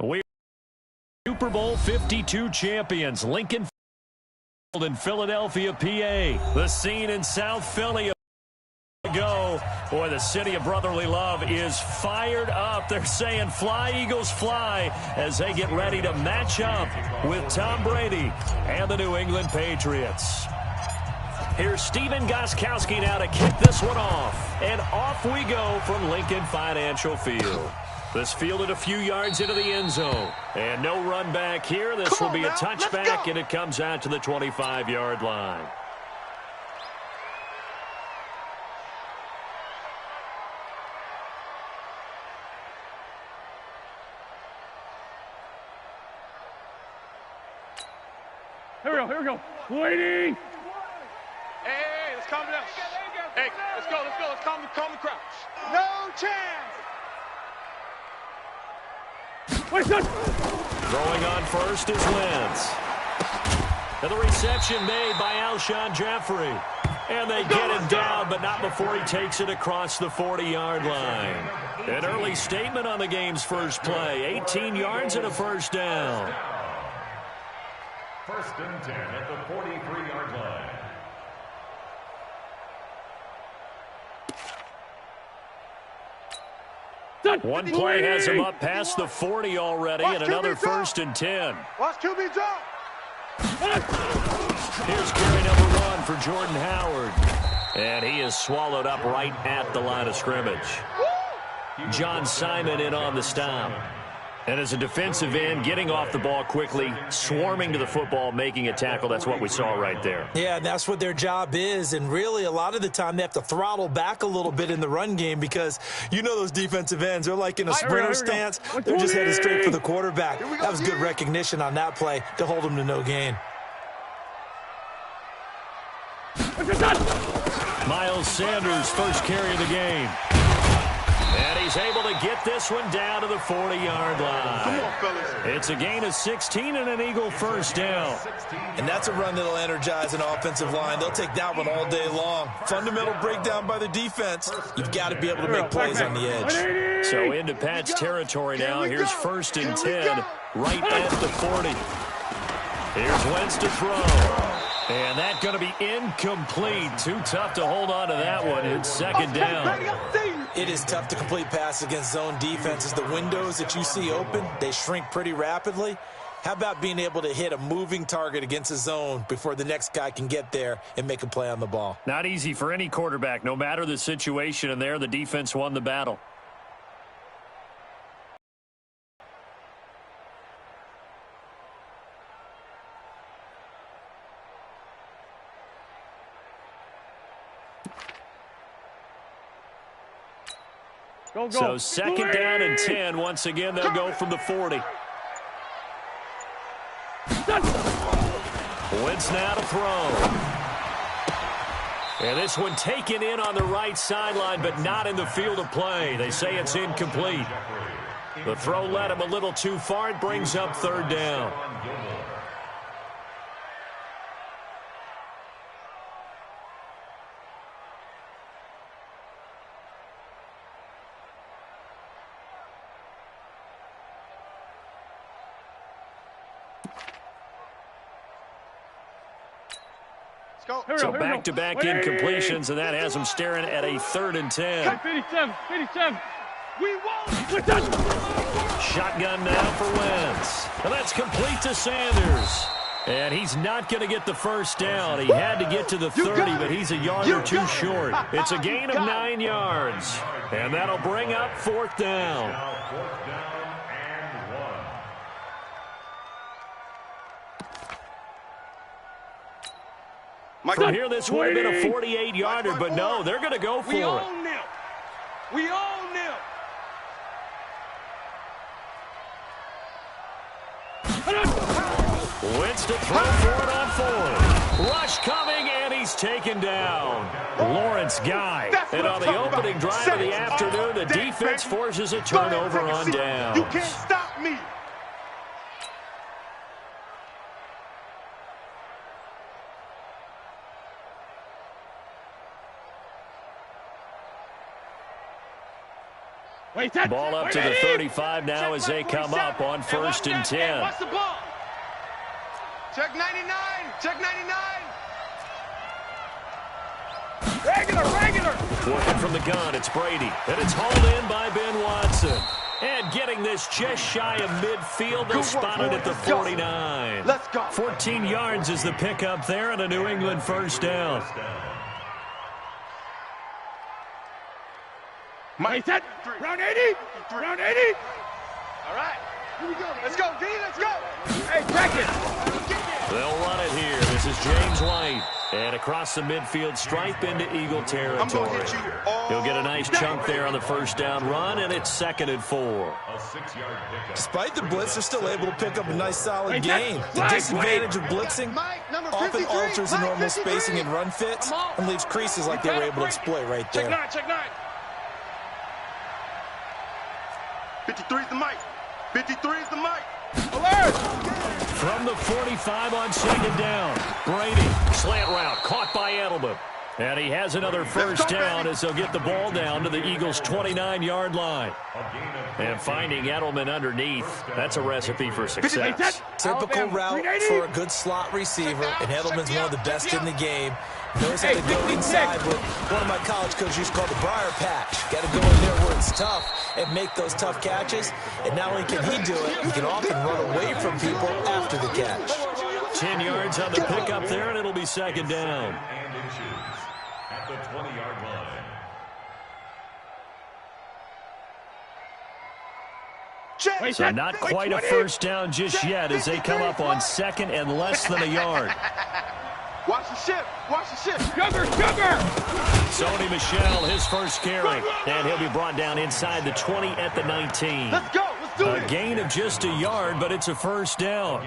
We are Super Bowl 52 champions, Lincoln Field in Philadelphia, PA. The scene in South Philly ago. Boy, the city of brotherly love is fired up. They're saying fly, Eagles, fly, as they get ready to match up with Tom Brady and the New England Patriots. Here's Steven Gostkowski now to kick this one off. And off we go from Lincoln Financial Field. This fielded a few yards into the end zone. And no run back here. This will be a touchback, and it comes out to the 25-yard line. Here we go. Waiting. Hey, let's calm down. Hey, let's go. Let's calm the crowd. No chance. Throwing on first is Wentz. And the reception made by Alshon Jeffrey. And they get him down, but not before he takes it across the 40-yard line. An early statement on the game's first play. 18 yards and a first down. First and 10 at the 43-yard line. One play has him up past the 40 already, and another first and 10. Watch QB drop. Here's carry number 1 for Jordan Howard. And he is swallowed up right at the line of scrimmage. John Simon in on the stop. And as a defensive end, getting off the ball quickly, swarming to the football, making a tackle, that's what we saw right there. Yeah, that's what their job is. And really, a lot of the time, they have to throttle back a little bit in the run game because you know those defensive ends. They're like in a sprinter stance. They're just headed straight for the quarterback. That was good recognition on that play to hold them to no gain. Miles Sanders, first carry of the game. And he's able to get this one down to the 40-yard line. Come on, fellas. It's a gain of 16 and an Eagle first down. And that's a run that'll energize an offensive line. They'll take that one all day long. Fundamental breakdown by the defense. You've got to be able to make plays on the edge. So into Pat's territory now. Here's first and 10 right at the 40. Here's Wentz to throw. And that's going to be incomplete. Too tough to hold on to that one. It's second down. It is tough to complete passes against zone defenses. The windows that you see open, they shrink pretty rapidly. How about being able to hit a moving target against a zone before the next guy can get there and make a play on the ball? Not easy for any quarterback, no matter the situation. And there, the defense won the battle. Go. So second down and 10. Once again, they'll go from the 40. Wentz now to throw. And this one taken in on the right sideline, but not in the field of play. They say it's incomplete. The throw led him a little too far. It brings up third down. So back-to-back incompletions, and that has them staring at a third and 10. 57. We won. Shotgun now for Wentz. And that's complete to Sanders. And he's not going to get the first down. He had to get to the 30, but he's a yard or two short. It's a gain of 9 yards. And that'll bring up fourth down. From here, this would have been a 48-yarder, but no, they're going to go for it. We own them. Wentz to throw for it on fourth. Rush coming, and he's taken down. Lawrence Guy. And on the opening drive of the afternoon, the defense forces a turnover on downs. You can't stop me. Ball up to the 35 now as they come up on 1st and 10. Watch the ball. Check 99. Check 99. Regular. Working from the gun, it's Brady. And it's hauled in by Ben Watson. And getting this just shy of midfield, they're spotted at the 49. Let's go. 14 yards is the pickup there and a New England first down. Mike, set. Round 80. Round 80. All right. Here we go. Let's go, D. Let's go. Hey, check it. They'll run it here. This is James White. And across the midfield stripe into Eagle territory. He'll get a nice chunk there on the first down run, and it's 2nd and 4. Despite the blitz, they're still able to pick up a nice solid gain. The disadvantage of blitzing often alters the normal spacing and run fits and leaves creases like they were able to exploit right there. Check 9. 53 is the mic. 53 is the mic. Alert. From the 45 on 2nd down. Brady, slant route, caught by Edelman. And he has another first down as they'll get the ball down to the Eagles' 29-yard line. And finding Edelman underneath, that's a recipe for success. Typical route for a good slot receiver, and Edelman's one of the best in the game. Knows how to go inside what one of my college coaches used to call the briar patch. Got to go in there where it's tough and make those tough catches. And not only can he do it, he can often run away from people after the catch. 10 yards on the pickup there, and it'll be 2nd down. And inches at the 20-yard line. So not quite a first down just yet as they come up on 2nd and less than a yard. Watch the ship. Watch the ship. Sugar. Sony Michel, his first carry. And he'll be brought down inside the 20 at the 19. Let's go. Let's do it. A gain of just a yard, but it's a first down.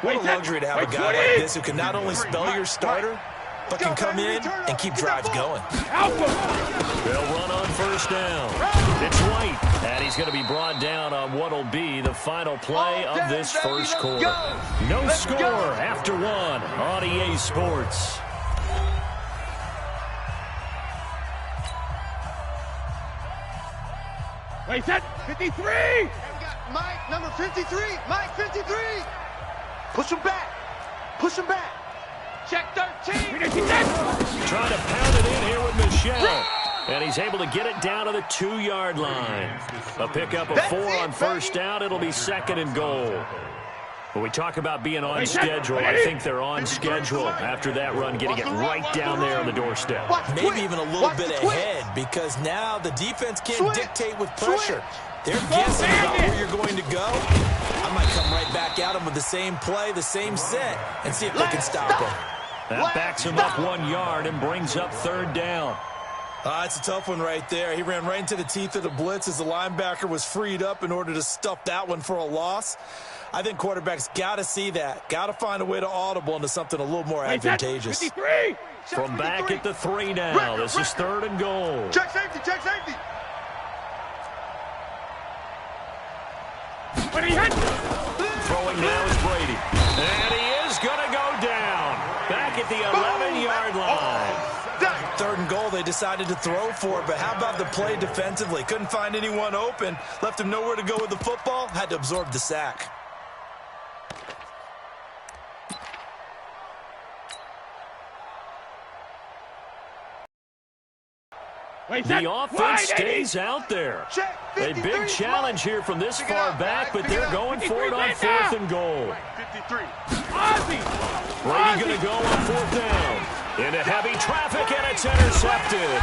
What a luxury to have a guy like this who can not only spell your starter, but can come in and keep drives going. They'll run on first down. It's White, and he's going to be brought down on what will be the final play of this first quarter. No score after 1 on EA Sports. Wait, set. 53. Mike, number 53. Mike, 53. Push him back. Push him back. Check 13. Trying to pound it in here with Michel. And he's able to get it down to the 2-yard line. A pickup of 4 on first down. It'll be 2nd and goal. When we talk about being on schedule, I think they're on schedule after that run, getting it right down there on the doorstep. Maybe even a little bit ahead, because now the defense can't dictate with pressure. They're guessing about where you're going to go. I might come right back at them with the same play, the same set, and see if they can stop them. That backs him up 1 yard and brings up 3rd down. It's a tough one right there. He ran right into the teeth of the blitz as the linebacker was freed up in order to stuff that one for a loss. I think quarterbacks got to see that. Got to find a way to audible into something a little more advantageous. 53. From back at the 3 now. This is 3rd and goal. Check safety. Check safety. Throwing now is Brady. And he is going to go down. Back at the 11-yard line. 3rd and goal, they decided to throw for it, but how about the play defensively? Couldn't find anyone open, left him nowhere to go with the football, had to absorb the sack. The offense stays out there. A big challenge here from this far back, but they're going for it on 4th and goal. 53. Brady going to go on 4th down. Into heavy traffic, and it's intercepted.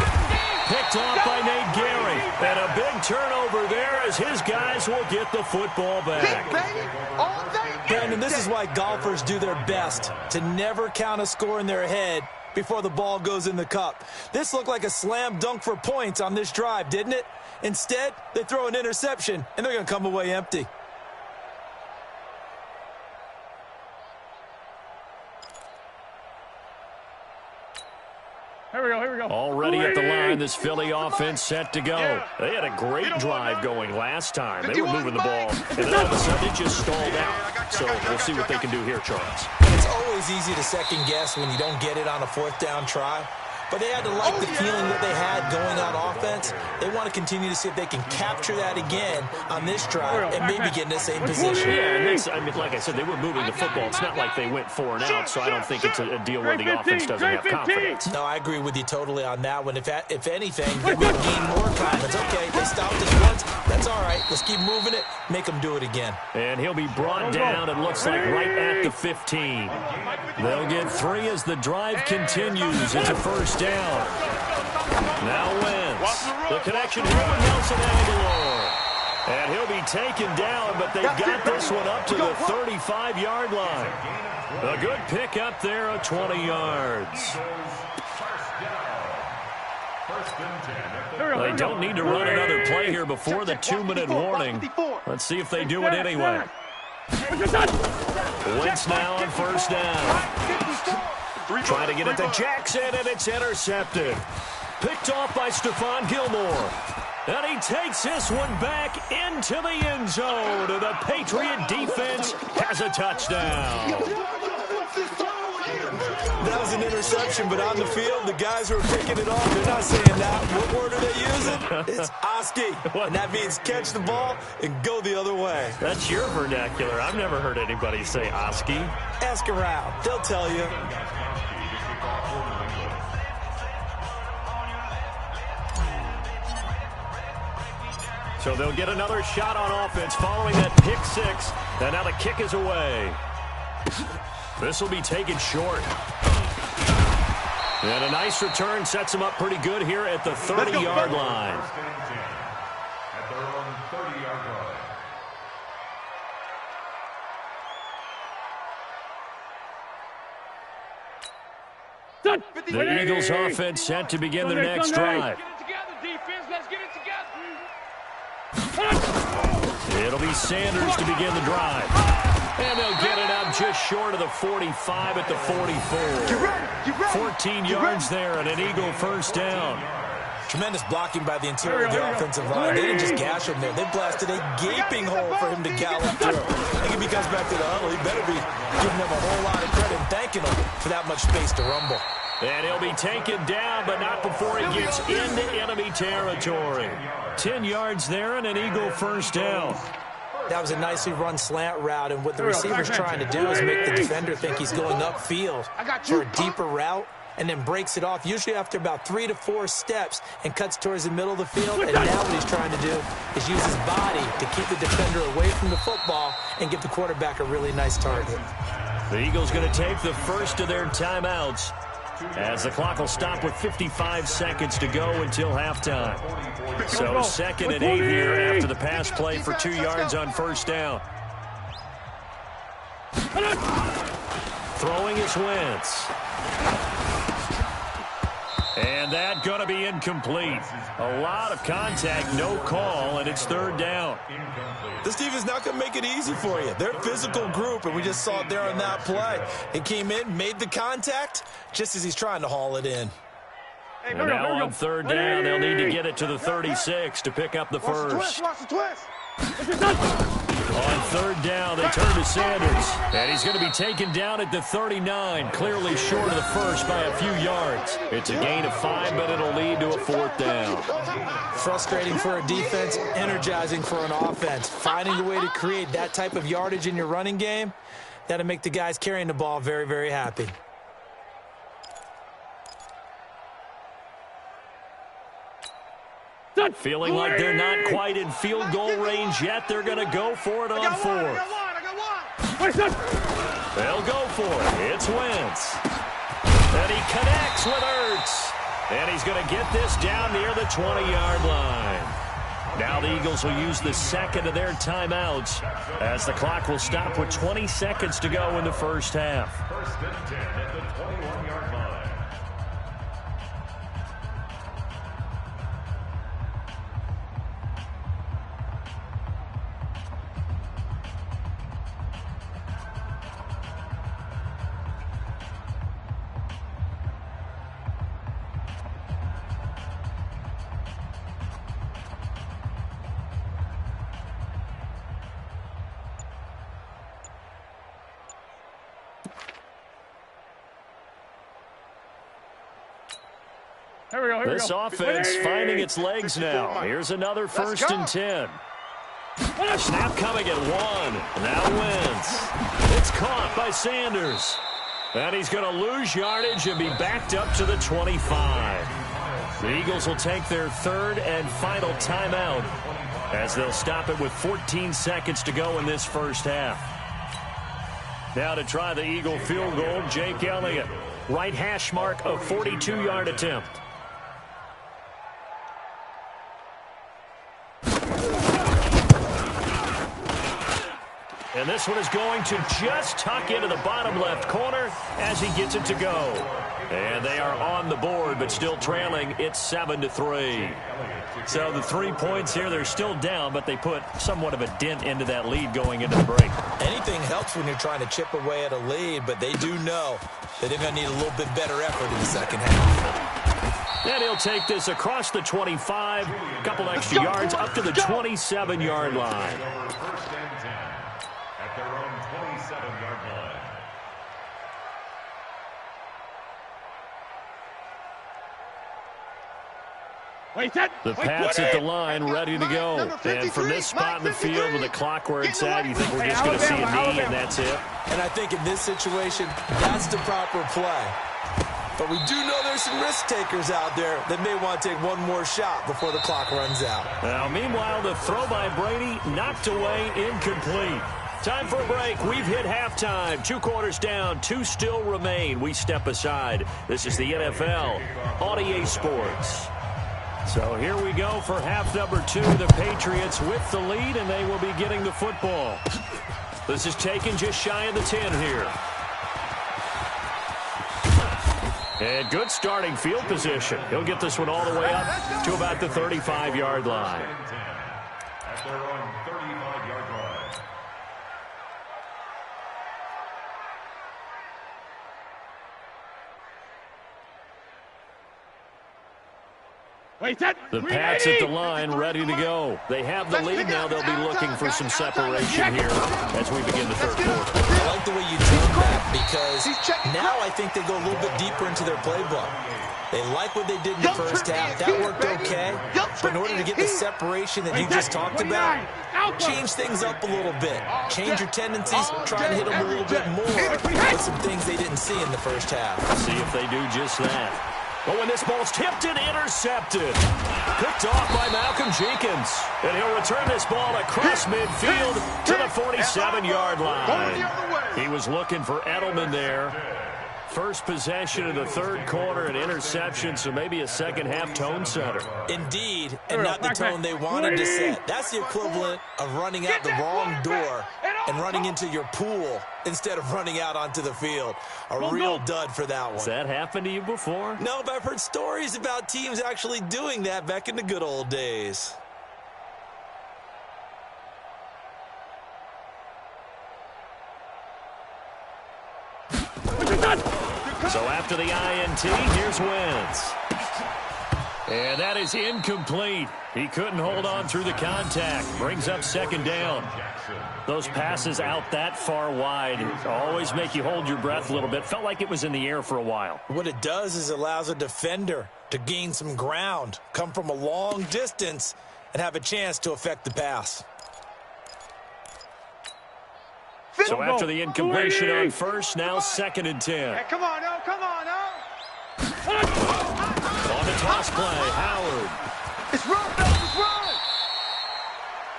Picked off by Nate Gehring. And a big turnover there as his guys will get the football back. Brandon, this is why golfers do their best to never count a score in their head before the ball goes in the cup. This looked like a slam dunk for points on this drive, didn't it? Instead, they throw an interception, and they're going to come away empty. Here we go. Already at the line, this Philly offense set to go. They had a great drive going last time. They were moving the ball, and then all of a sudden it just stalled out. So we'll see what they can do here, Charles. It's always easy to second guess when you don't get it on a 4th down try. but they had to like the feeling that they had going on offense. They want to continue to see if they can capture that again on this drive and maybe get in the same position. Yeah, and I mean, like I said, they were moving the football. It's not like they went 4 and out, so I don't think it's a deal where the offense doesn't have confidence. No, I agree with you totally on that one. If anything, they may gain more confidence. Okay, they stopped us once. That's all right. Let's keep moving it. Make them do it again. And he'll be brought down, it looks like, right at the 15. They'll get 3 as the drive continues. It's a first down. Now Wentz. The connection here with Nelson Aguilar. And he'll be taken down, but they've got this one up to the 35-yard line. A good pick up there at 20 yards. They don't need to run another play here before the 2-minute warning. Let's see if they do it anyway. Wentz now on first down. Trying to get it to Jackson, and it's intercepted. Picked off by Stephon Gilmore. And he takes this one back into the end zone. And the Patriot defense has a touchdown. That was an interception, but on the field, the guys who are picking it off, they're not saying that. What word are they using? It's Oski. And that means catch the ball and go the other way. That's your vernacular. I've never heard anybody say Oski. Ask around. They'll tell you. So they'll get another shot on offense following that pick 6. And now the kick is away. This will be taken short. And a nice return sets him up pretty good here at the 30-yard line. At their own 30-yard line. The Eagles offense set to begin their next drive. It'll be Sanders to begin the drive. And they'll get it up just short of the 45 at the 44. 14 yards there and an Eagle first down. Tremendous blocking by the interior of the offensive line. They didn't just gash him there. They blasted a gaping hole for him to gallop through. I think if he comes back to the huddle, he better be giving them a whole lot of credit and thanking them for that much space to rumble. And he'll be taken down, but not before he gets into enemy territory. 10 yards there and an Eagle first down. That was a nicely run slant route, and what the receiver's trying to do is make the defender think he's going upfield for a deeper route, and then breaks it off, usually after about 3 to 4 steps, and cuts towards the middle of the field. And now what he's trying to do is use his body to keep the defender away from the football and give the quarterback a really nice target. The Eagles going to take the first of their timeouts, as the clock will stop with 55 seconds to go until halftime. So 2nd and 8 here after the pass play for 2 yards on first down. Throwing is Wentz. And that going to be incomplete. A lot of contact, no call, and it's 3rd down. This defense not going to make it easy for you. They're a physical group, and we just saw it there on that play. It came in, made the contact, just as he's trying to haul it in. And now on 3rd down, they'll need to get it to the 36 to pick up the first. On 3rd down, they turn to Sanders. And he's going to be taken down at the 39, clearly short of the first by a few yards. It's a gain of 5, but it'll lead to a 4th down. Frustrating for a defense, energizing for an offense. Finding a way to create that type of yardage in your running game, that'll make the guys carrying the ball very, very happy. Feeling like they're not quite in field goal range yet. They're going to go for it on 4th. They'll go for it. It's Wentz. And he connects with Ertz. And he's going to get this down near the 20-yard line. Now the Eagles will use the 2nd of their timeouts as the clock will stop with 20 seconds to go in the first half. 1st and 10 at the 21-yard line. Here we go. This offense finding its legs now. Here's another 1st and 10. Snap coming at 1. Now wins. It's caught by Sanders. And he's going to lose yardage and be backed up to the 25. The Eagles will take their 3rd and final timeout as they'll stop it with 14 seconds to go in this first half. Now to try the Eagle field goal, Jake Elliott. Right hash mark, a 42-yard attempt. And this one is going to just tuck into the bottom left corner as he gets it to go. And they are on the board, but still trailing. It's 7-3. So the 3 points here, they're still down, but they put somewhat of a dent into that lead going into the break. Anything helps when you're trying to chip away at a lead, but they do know that they're going to need a little bit better effort in the second half. And he'll take this across the 25, a couple extra yards up to the 27-yard line. At their own 27-yard line. The Pats at the line, ready to go. And from this spot in the field with the clock where it's at, you think we're just going to see a knee and that's it? And I think in this situation, that's the proper play. But we do know there's some risk takers out there that may want to take one more shot before the clock runs out. Now, meanwhile, the throw by Brady knocked away, incomplete. Time for a break. We've hit halftime. 2 quarters down. 2 still remain. We step aside. This is the NFL on EA Sports. So here we go for half number 2. The Patriots with the lead, and they will be getting the football. This is taken just shy of the 10 here. And good starting field position. He'll get this one all the way up to about the 35-yard line. At their own 35-yard line. The Pats at the line, ready to go. They have the lead now. They'll be looking for some separation here as we begin the third quarter. I like the way you told that because now I think they go a little bit deeper into their playbook. They like what they did in the first half. That worked okay. But in order to get the separation that you just talked about, change things up a little bit. Change your tendencies. Try to hit them a little bit more with some things they didn't see in the first half. See if they do just that. But when this ball's tipped and intercepted. Picked off by Malcolm Jenkins. And he'll return this ball across midfield to the 47-yard line. He was looking for Edelman there. First possession of the third quarter, an interception, so maybe a second-half tone setter. Indeed, and not the tone they wanted to set. That's the equivalent of running out the wrong door and running into your pool instead of running out onto the field. A real dud for that one. Has that happened to you before? No, but I've heard stories about teams actually doing that back in the good old days. So after the INT, here's Wentz. And that is incomplete. He couldn't hold on through the contact. Brings up second down. Those passes out that far wide always make you hold your breath a little bit. Felt like it was in the air for a while. What it does is it allows a defender to gain some ground, come from a long distance, and have a chance to affect the pass. So after the incompletion on first, now 2nd and 10. Hey, come on, no, come on, no. On the toss play, Howard. It's run, it's run.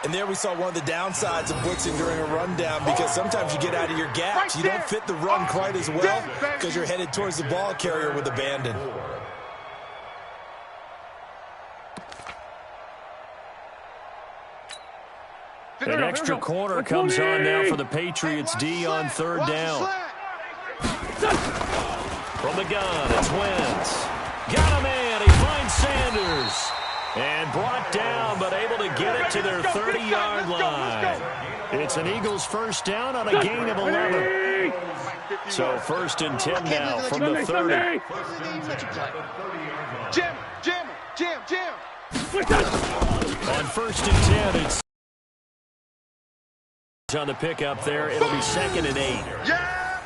And there we saw one of the downsides of blitzing during a rundown because sometimes you get out of your gaps. You don't fit the run quite as well because you're headed towards the ball carrier with abandon. An extra corner comes on now for the Patriots D on third down. From the gun, it's Wentz. Got a man, he finds Sanders. And brought down, but able to get it to their 30-yard line. It's an Eagles first down on a gain of 11. So 1st and 10 now from the 30. Jam. On 1st and 10, it's on the pickup there. It'll be 2nd and 8.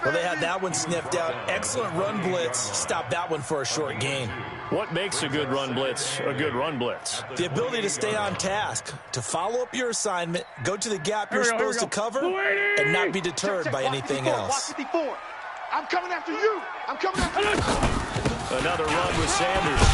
Well, they had that one sniffed out. Excellent run blitz. Stopped that one for a short gain. What makes a good run blitz a good run blitz? The ability to stay on task, to follow up your assignment, go to the gap you're supposed to cover, and not be deterred by anything else. 54. I'm coming after you. I'm coming after you. Another run with Sanders.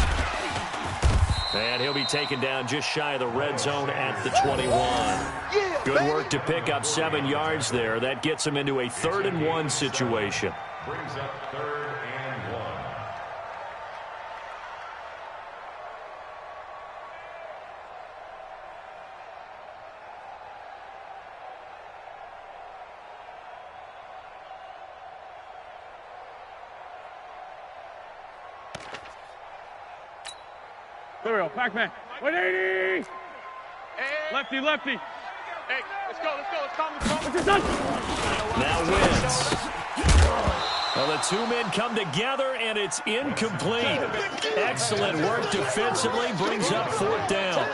And he'll be taken down just shy of the red zone at the 21. Good work to pick up 7 yards there. That gets him into a 3rd and 1 situation. Brings up 3rd and 1. There we go. Pac-Man. 180. Lefty, lefty. Hey, let's go. Let's calm What's this done? Now wins. Well, the 2 men come together, and it's incomplete. Excellent work defensively. Brings up 4th down.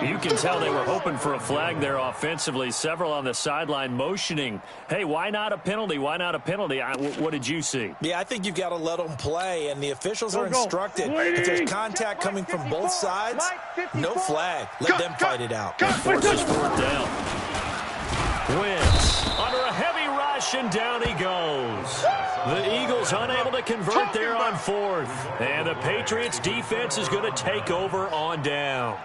You can tell they were hoping for a flag there offensively. Several on the sideline motioning. Hey, why not a penalty? Why not a penalty? What did you see? Yeah, I think you've got to let them play, and the officials are instructed. If there's contact coming from both sides, no flag. Let them fight it out. Forces 4th down. Wins. Under a heavy rush, and down he goes. The Eagles unable to convert there on 4th. And the Patriots defense is going to take over on downs.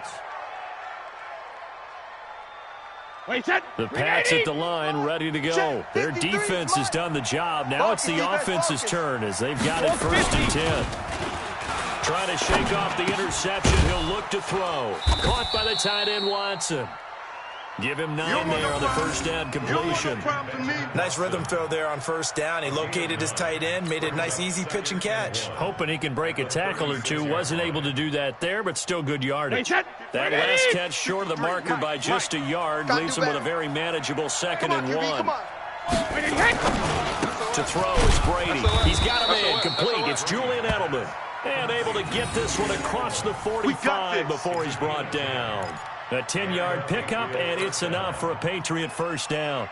The Pats at the line, ready to go. Their defense has done the job. Now it's the offense's turn as they've got it 1st and 10. Trying to shake off the interception. He'll look to throw. Caught by the tight end, Watson. Give him 9 there on the 1st down completion. Nice rhythm throw there on 1st down. He located his tight end, made it a nice, easy pitch and catch. Hoping he can break a tackle or two. Wasn't able to do that there, but still good yardage. That last catch short of the marker by just a yard leaves him with a very manageable 2nd and 1. To throw is Brady. He's got him in. Complete. It's Julian Edelman. And able to get this one across the 45 before he's brought down. A 10-yard pickup, and it's enough for a Patriot 1st down.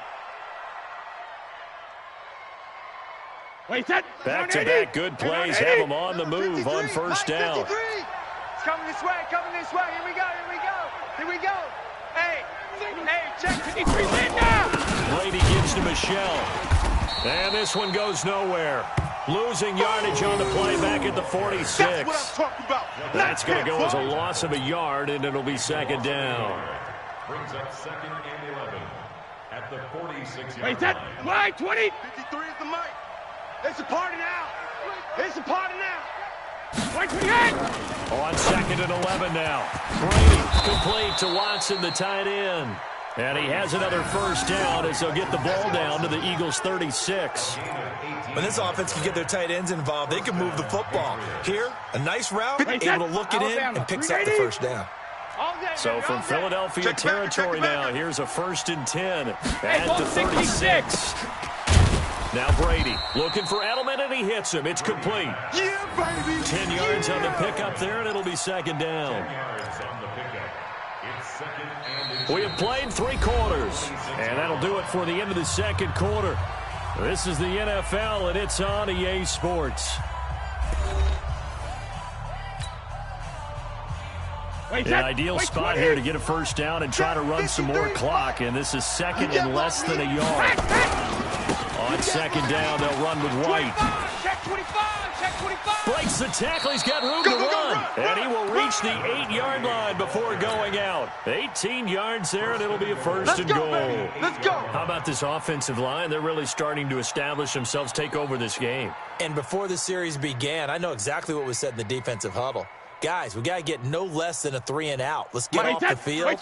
Back-to-back good plays have them on the move on 1st down. It's coming this way, Here we go. Hey, check 53 Linda. Brady gives to Michelle. And this one goes nowhere. Losing yardage on the play back at the 46. That's what I'm talking about. That's going to go as a loss of a yard, and it'll be 2nd down. Brings up 2nd and 11 at the 46-yard Wait, that line. wide 20. 53 is the mic. It's a party now. Wide 28. On 2nd and 11 now. Brady complete to Watson, the tight end. And he has another 1st down as they'll get the ball down to the Eagles' 36. When this offense can get their tight ends involved, they can move the football. Here, a nice route, able to look it in, and picks up the 1st down. So from Philadelphia territory now, here's a 1st and 10 at the 36. Now Brady looking for Edelman, and he hits him. It's complete. Yeah, baby. 10 yards on the pickup there, and it'll be 2nd down. 10 yards on the pickup. It's 2nd and We have played 3 quarters, and that'll do it for the end of the 2nd quarter. This is the NFL, and it's on EA Sports. An ideal spot here to get a 1st down and try to run some more clock, and this is 2nd and less than a yard. On 2nd down, they'll run with White. Check 25. Breaks the tackle. He's got room to run. And he will reach the 8-yard line before going out. 18 yards there, and it'll be a 1st and goal. Let's go. How about this offensive line? They're really starting to establish themselves, take over this game. And before the series began, I know exactly what was said in the defensive huddle. Guys, we got to get no less than a 3 and out. Let's get off the field.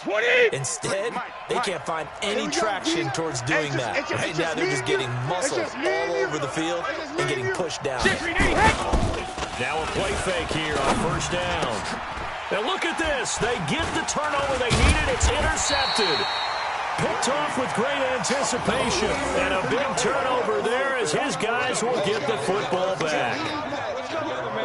Instead, they can't find any traction towards doing that. Right now, they're just getting muscled all over the field and getting pushed down. Now a play fake here on 1st down. Now look at this. They get the turnover they needed. It's intercepted. Picked off with great anticipation. And a big turnover there as his guys will get the football back.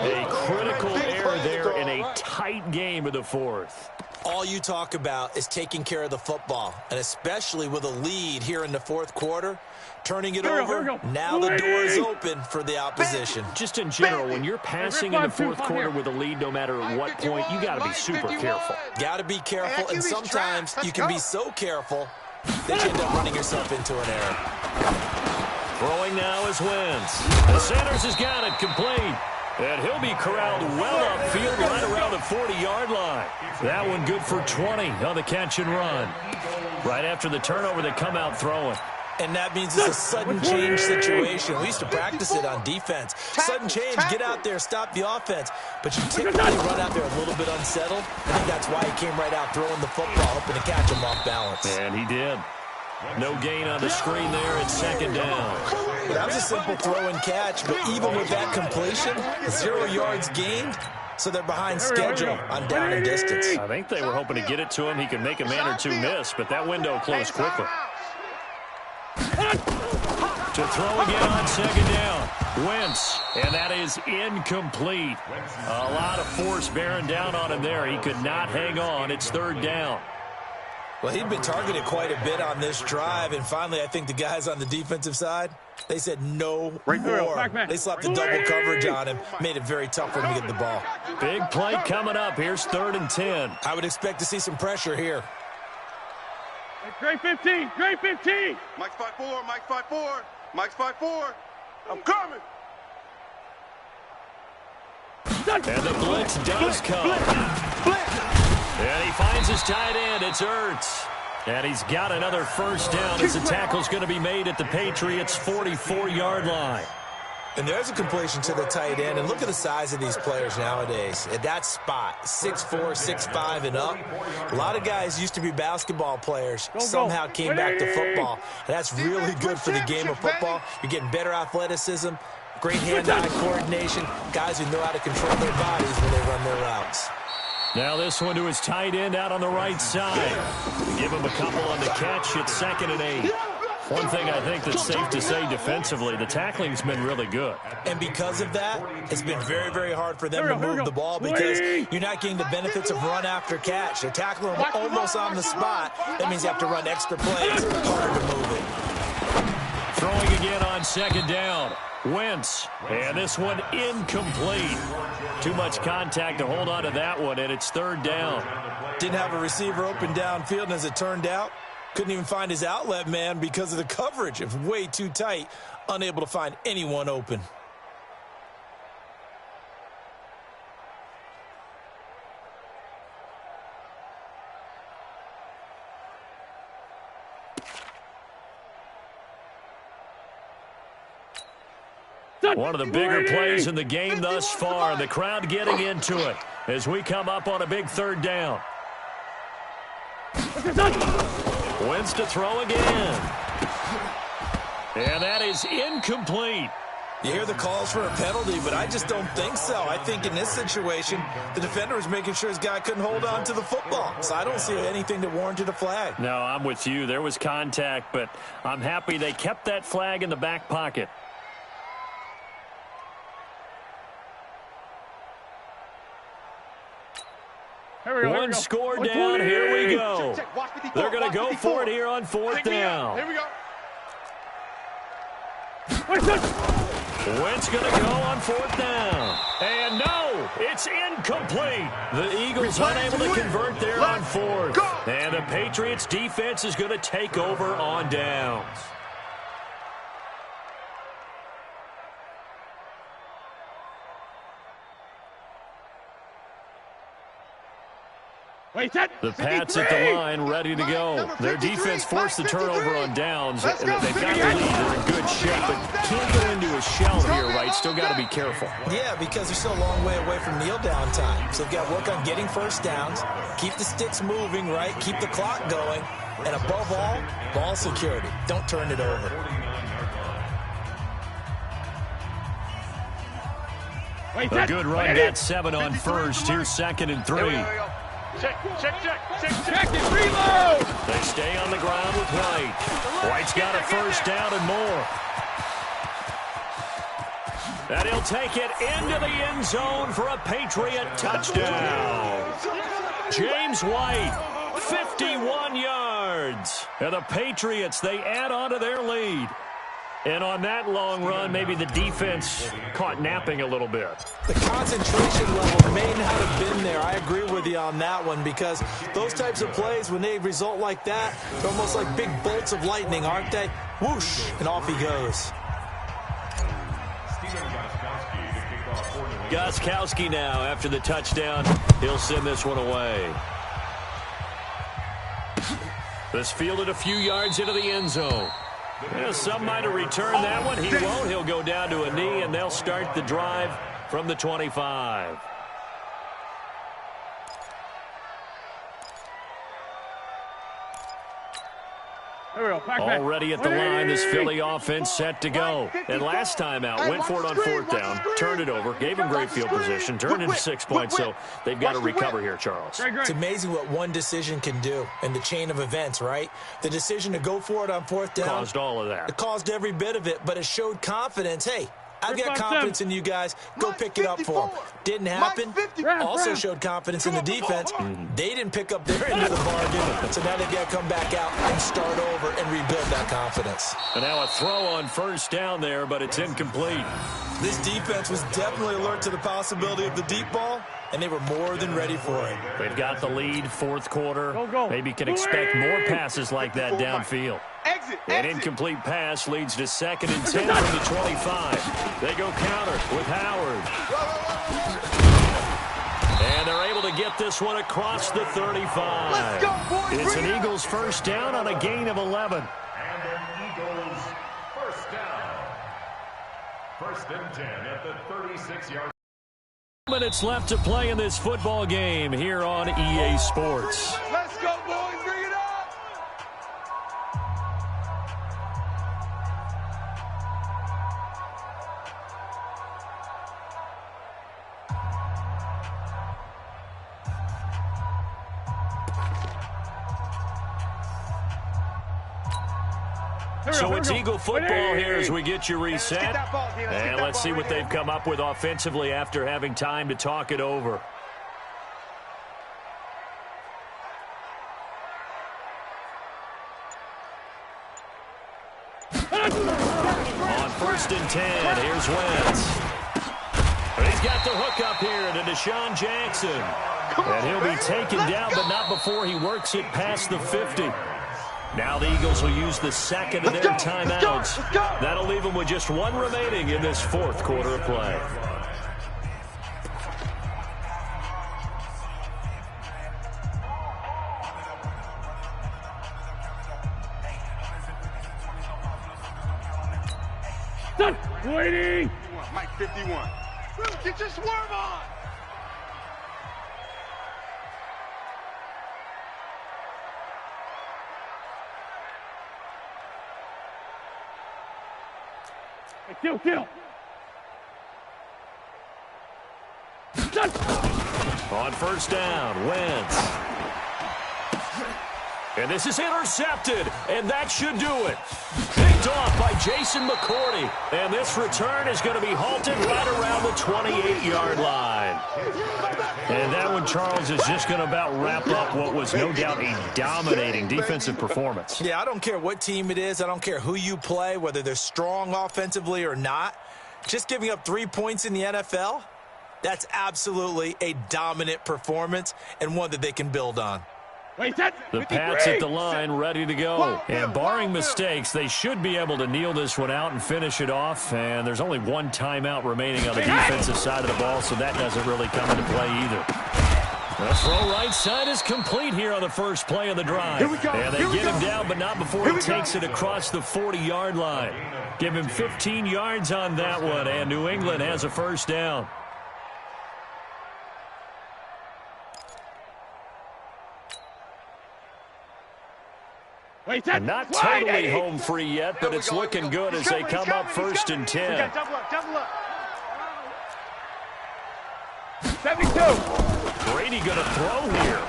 A critical error there in a tight game of the 4th. all you talk about is taking care of the football, and especially with a lead here in the fourth quarter, turning it over, now the door is open for the opposition. Just in general, when you're passing in the fourth quarter with a lead, no matter at what point, you got to be super careful. Got to be careful, and sometimes you can be so careful that you end up running yourself into an error. Throwing now is Wentz. The Sanders has got it complete. And he'll be corralled well upfield right around the 40-yard line. That one good for 20 on the catch and run. Right after the turnover, they come out throwing. And that means it's a sudden change situation. We used to practice it on defense. Sudden change, get out there, stop the offense. But you typically run out there a little bit unsettled. I think that's why he came right out throwing the football, hoping to catch him off balance. And he did. No gain on the screen there at second down. That was a simple throw and catch, but even with that completion, 0 yards gained, so they're behind schedule on down and distance. I think they were hoping to get it to him. He could make a man or two miss, but that window closed quickly. To throw again on second down. Wentz, and that is incomplete. A lot of force bearing down on him there. He could not hang on. It's third down. Well, he'd been targeted quite a bit on this drive, and finally I think the guys on the defensive side, they said no more. They slapped the double coverage on him, made it very tough for him to get the ball. Big play coming up. Here's 3rd and 10. I would expect to see some pressure here. Great 15, great 15. Mike's 5-4, Mike's 5-4, Mike's 5-4. I'm coming. And the blitz does come. And he finds his tight end. It's Ertz. And he's got another first down as the tackle's going to be made at the Patriots' 44-yard line. And there's a completion to the tight end. And look at the size of these players nowadays. At that spot, 6'4", 6'5", and up. A lot of guys used to be basketball players. Somehow came back to football. And that's really good for the game of football. You're getting better athleticism, great hand-eye coordination, guys who know how to control their bodies when they run their routes. Now this one to his tight end out on the right side. Give him a couple on the catch. It's 2nd and 8. One thing I think that's safe to say defensively, the tackling's been really good. And because of that, it's been very, very hard for them to move the ball because you're not getting the benefits of run after catch. They're tackling them almost on the spot. That means you have to run extra plays, harder to move it. Throwing again on second down. Wentz, and this one incomplete. Too much contact to hold on to that one, and it's 3rd down. Didn't have a receiver open downfield, and as it turned out, couldn't even find his outlet man because of the coverage. It was way too tight, unable to find anyone open. One of the bigger plays in the game thus far. The crowd getting into it as we come up on a big 3rd down. Wentz to throw again. And that is incomplete. You hear the calls for a penalty, but I just don't think so. I think in this situation, the defender was making sure his guy couldn't hold on to the football. So I don't see anything that warranted a flag. No, I'm with you. There was contact, but I'm happy they kept that flag in the back pocket. One score down. Here we go. They're going to go for it here on 4th down. Here we go. Wentz going to go on 4th down. And no, it's incomplete. The Eagles unable to convert there on 4th. And the Patriots defense is going to take over on downs. The Pats at the line, ready to go. Their defense forced the turnover on downs. They've got the lead. They're in good shape, but can't go into a shell here, right? Still got to be careful. Yeah, because they're still a long way away from kneel down time. So they've got to work on getting first downs, keep the sticks moving, right? Keep the clock going. And above all, ball security. Don't turn it over. A good run, got 7 on first. Here's 2nd and 3. Check it, reload! They stay on the ground with White. White's got a first down and more. And he'll take it into the end zone for a Patriot touchdown. James White, 51 yards. And the Patriots, they add on to their lead. And on that long run, maybe the defense caught napping a little bit. The concentration level may not have been there. I agree with you on that one, because those types of plays, when they result like that, they're almost like big bolts of lightning, aren't they? Whoosh, and off he goes. Gostkowski now after the touchdown. He'll send this one away. This fielded a few yards into the end zone. Yeah, some might have returned that one. He won't. He'll go down to a knee, and they'll start the drive from the 25. Already at the line, this Philly offense set to go. And last time out, went for it on fourth down, turned it over, gave him great field position, turned it to 6 points, so they've got to recover here, Charles. It's amazing what one decision can do in the chain of events, right? The decision to go for it on fourth down caused all of that. It caused every bit of it, but it showed confidence. Hey, I've got confidence in you guys. Go pick it up for them. Didn't happen. Also showed confidence in the defense. They didn't pick up their end of the bargain, so now they've got to come back out and start over and rebuild that confidence. And now a throw on first down there, but it's incomplete. This defense was definitely alert to the possibility of the deep ball, and they were more than ready for it. They've got the lead, fourth quarter. Maybe can expect more passes like that downfield. An incomplete pass leads to 2nd and 10 from the 25. They go counter with Howard. And they're able to get this one across the 35. Let's go, boys. It's an Eagles first down on a gain of 11. And an Eagles first down. 1st and 10 at the 36-yard. Minutes left to play in this football game here on EA Sports. Let's go, boys. Bring it up. So it's Eagle football here as we get you reset. And let's see what they've come up with offensively after having time to talk it over. On 1st and 10, here's Wentz. He's got the hook up here to Deshaun Jackson. And he'll be taken down, but not before he works it past the 50. Now the Eagles will use the second of their timeouts. That'll leave them with just one remaining in this fourth quarter of play. Waiting. Mike 51. Get your swerve on. Kill. On first down, Wentz. And this is intercepted, and that should do it. Picked off by Jason McCourty. And this return is going to be halted right around the 28-yard line. And that one, Charles, is just going to about wrap up what was no doubt a dominating defensive performance. Yeah, I don't care what team it is. I don't care who you play, whether they're strong offensively or not. Just giving up 3 points in the NFL, that's absolutely a dominant performance and one that they can build on. The Pats at the line, ready to go. And barring mistakes, they should be able to kneel this one out and finish it off. And there's only one timeout remaining on the defensive side of the ball, so that doesn't really come into play either. The throw right side is complete here on the first play of the drive. And they get him down, but not before he takes it across the 40-yard line. Give him 15 yards on that one, and New England has a first down. Not totally home free yet, but it's looking good as they come up 1st and 10. Double up. 72. Brady going to throw here.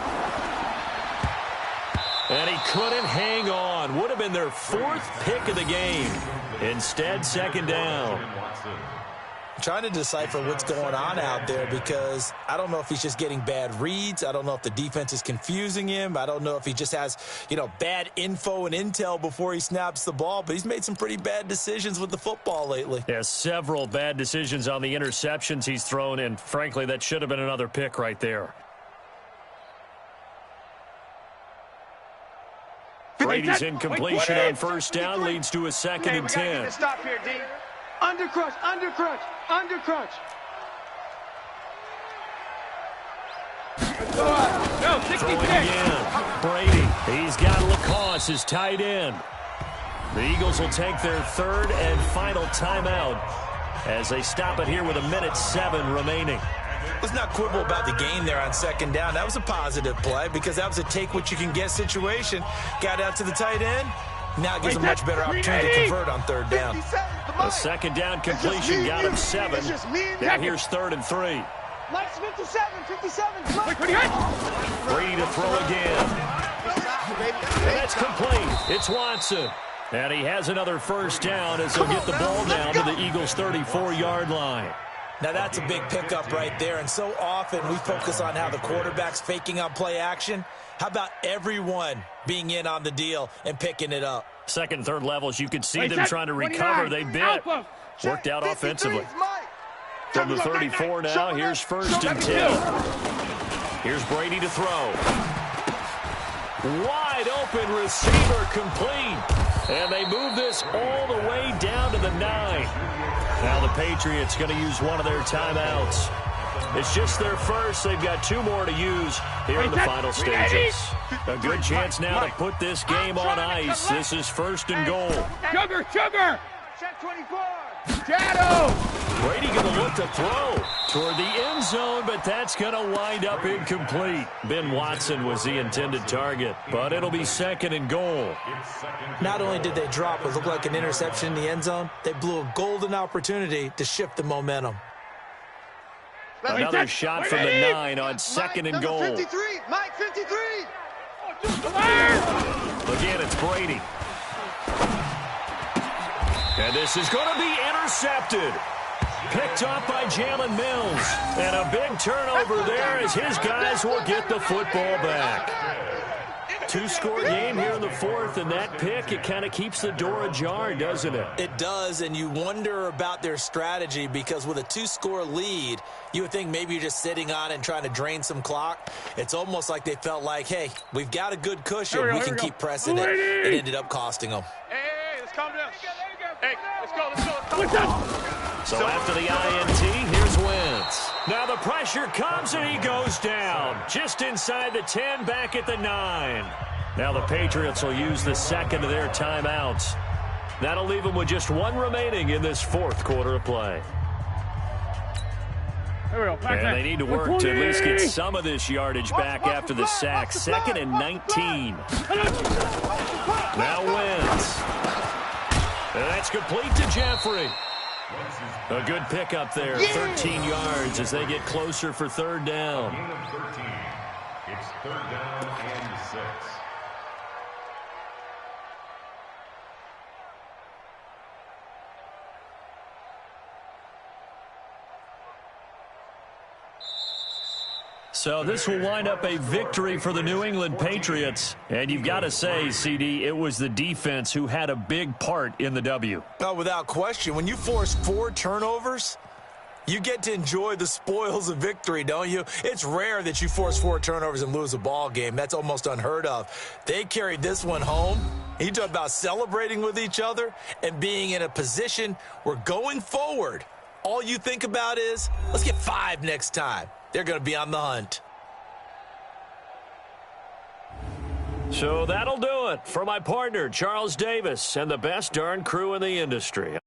And he couldn't hang on. Would have been their 4th pick of the game. Instead, 2nd down. trying to decipher what's going on out there because I don't know if he's just getting bad reads. I don't know if the defense is confusing him. I don't know if he just has, bad info and intel before he snaps the ball. But he's made some pretty bad decisions with the football lately. Yeah, several bad decisions on the interceptions he's thrown, and frankly, that should have been another pick right there. Brady's incompletion on first down leads to a 2nd and 10. Stop here, D. Under crunch, under crunch, under crunch. No, 66. Throwing again. Brady. He's got Lacoste as tight end. The Eagles will take their 3rd and final timeout as they stop it here with 1:07 remaining. Let's not quibble about the game there on 2nd down. That was a positive play because that was a take-what-you-can-get situation. Got out to the tight end. Now it gives a much better opportunity to convert on 3rd down. A 2nd down completion got him 7. Now here's 3rd and 3. Mike's 57, 57. Mike. Brady to throw again. And that's complete. It's Watson. And he has another first down as he'll get the ball down to the Eagles' 34-yard line. Now that's a big pickup right there, and so often we focus on how the quarterback's faking on play action. How about everyone being in on the deal and picking it up? 2nd and 3rd levels, you could see them trying to recover. They bit. Worked out offensively. From the 34 now, here's 1st and 10. Here's Brady to throw. Wide open receiver complete. And they move this all the way down to the 9. Now the Patriots going to use one of their timeouts. It's just their first. They've got 2 more to use here in the final stages. A good chance now to put this game on ice. This is 1st and goal. Sugar. Check 24. Shadow. Brady going to look to throw toward the end zone, but that's going to wind up incomplete. Ben Watson was the intended target, but it'll be 2nd and goal. Not only did they drop what looked like an interception in the end zone, they blew a golden opportunity to shift the momentum. Another shot from the 9 on 2nd and goal. 53. Mike 53. Again, it's Brady. And this is going to be intercepted. Picked off by Jalen Mills. And a big turnover there as his guys will get the football back. 2-score game here in the 4th, and that pick, it kind of keeps the door ajar, doesn't it? It does, and you wonder about their strategy because with a 2-score lead, you would think maybe you're just sitting on and trying to drain some clock. It's almost like they felt like, hey, we've got a good cushion. We can keep pressing it. It ended up costing them. Hey, let's calm down. Hey, let's go. So after the INT, here's Wentz. Now the pressure comes and he goes down. Just inside the 10, back at the 9. Now the Patriots will use the 2nd of their timeouts. That'll leave them with just 1 remaining in this 4th quarter of play. And they need to work to at least get some of this yardage back after the sack. 2nd and 19. Now Wentz. And that's complete to Jeffrey. A good pickup there, 13 yards as they get closer for 3rd down. It's 3rd down and 6. So this will wind up a victory for the New England Patriots. And you've got to say, CD, it was the defense who had a big part in the W. Oh, without question. When you force 4 turnovers, you get to enjoy the spoils of victory, don't you? It's rare that you force 4 turnovers and lose a ball game. That's almost unheard of. They carried this one home. You talk about celebrating with each other and being in a position where going forward, all you think about is, let's get 5 next time. They're going to be on the hunt. So that'll do it for my partner, Charles Davis, and the best darn crew in the industry.